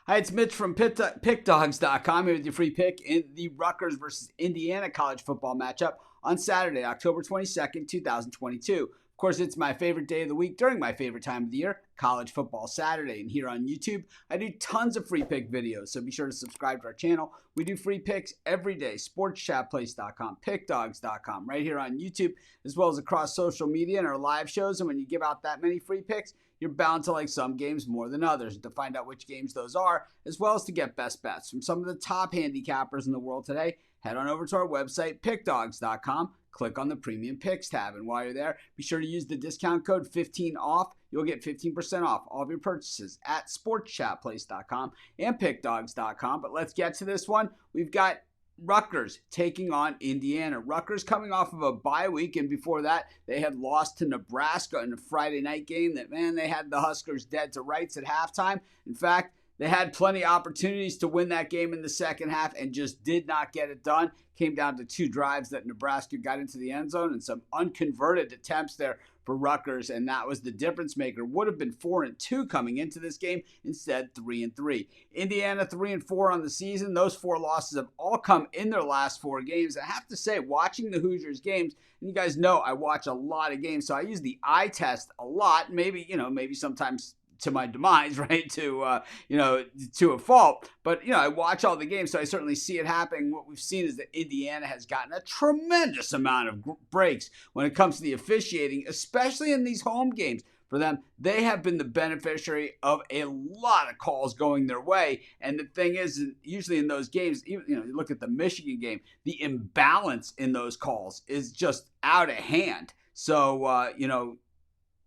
Hi, it's Mitch from Pickdawgz.com here with your free pick in the Rutgers versus Indiana college football matchup on Saturday, October 22nd, 2022. Of course, it's my favorite day of the week during my favorite time of the year, College Football Saturday. And here on YouTube, I do tons of free pick videos, so be sure to subscribe to our channel. We do free picks every day, sportschatplace.com, pickdawgz.com, right here on YouTube, as well as across social media and our live shows. And when you give out that many free picks, you're bound to like some games more than others. To find out which games those are, as well as to get best bets from some of the top handicappers in the world today, head on over to our website, pickdawgz.com. Click on the Premium Picks tab. And while you're there, be sure to use the discount code 15OFF. You'll get 15% off all of your purchases at sportschatplace.com and pickdawgz.com. But let's get to this one. We've got Rutgers taking on Indiana. Rutgers coming off of a bye week, and before that, they had lost to Nebraska in a Friday night game that, man, they had the Huskers dead to rights at halftime. In fact, they had plenty of opportunities to win that game in the second half and just did not get it done. Came down to two drives that Nebraska got into the end zone and some unconverted attempts there for Rutgers, and that was the difference maker. Would have been 4-2 coming into this game, instead 3-3. Indiana 3-4 on the season. Those four losses have all come in their last four games. I have to say, watching the Hoosiers games, and you guys know I watch a lot of games, so I use the eye test a lot. Maybe sometimes to my demise, right? To a fault. But, I watch all the games, so I certainly see it happening. What we've seen is that Indiana has gotten a tremendous amount of breaks when it comes to the officiating, especially in these home games. For them, they have been the beneficiary of a lot of calls going their way. And the thing is, usually in those games, even, you look at the Michigan game, the imbalance in those calls is just out of hand. So,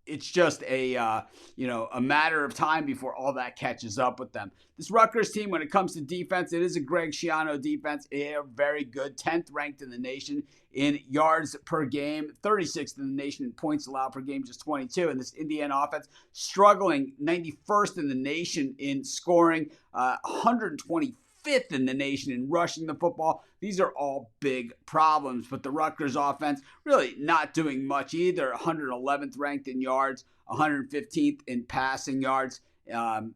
it's just a matter of time before all that catches up with them. This Rutgers team, when it comes to defense, it is a Greg Schiano defense. They are very good, 10th ranked in the nation in yards per game, 36th in the nation in points allowed per game, just 22. And this Indiana offense struggling, 91st in the nation in scoring, 125th in the nation in rushing the football. These are all big problems, but the Rutgers offense really not doing much either. 111th ranked in yards, 115th in passing yards, and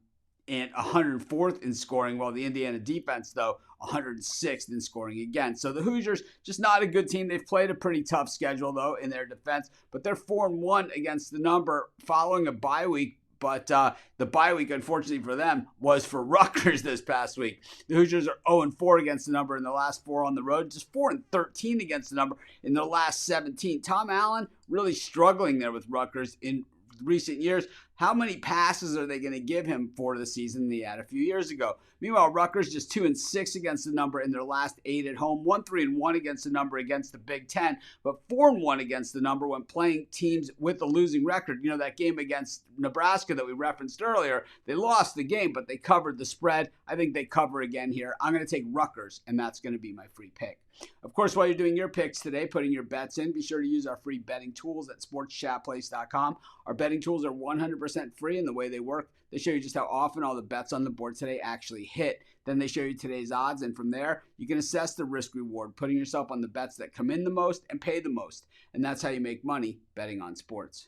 104th in scoring, while the Indiana defense, though, 106th in scoring again. So the Hoosiers, just not a good team. They've played a pretty tough schedule, though, in their defense, but they're 4-1 against the number following a bye week. But the bye week, unfortunately for them, was for Rutgers this past week. The Hoosiers are 0-4 against the number in the last four on the road, just 4-13 against the number in their last 17. Tom Allen really struggling there with Rutgers in recent years. How many passes are they going to give him for the season they had a few years ago? Meanwhile, Rutgers just 2-6 against the number in their last 8 at home, 1-3-1 against the number against the Big Ten, but 4-1 against the number when playing teams with a losing record. That game against Nebraska that we referenced earlier, they lost the game, but they covered the spread. I think they cover again here. I'm going to take Rutgers, and that's going to be my free pick. Of course, while you're doing your picks today, putting your bets in, be sure to use our free betting tools at sportschatplace.com. Our betting tools are 100% free, and the way they work, they show you just how often all the bets on the board today actually hit. Then they show you today's odds, and from there, you can assess the risk reward, putting yourself on the bets that come in the most and pay the most. And that's how you make money betting on sports.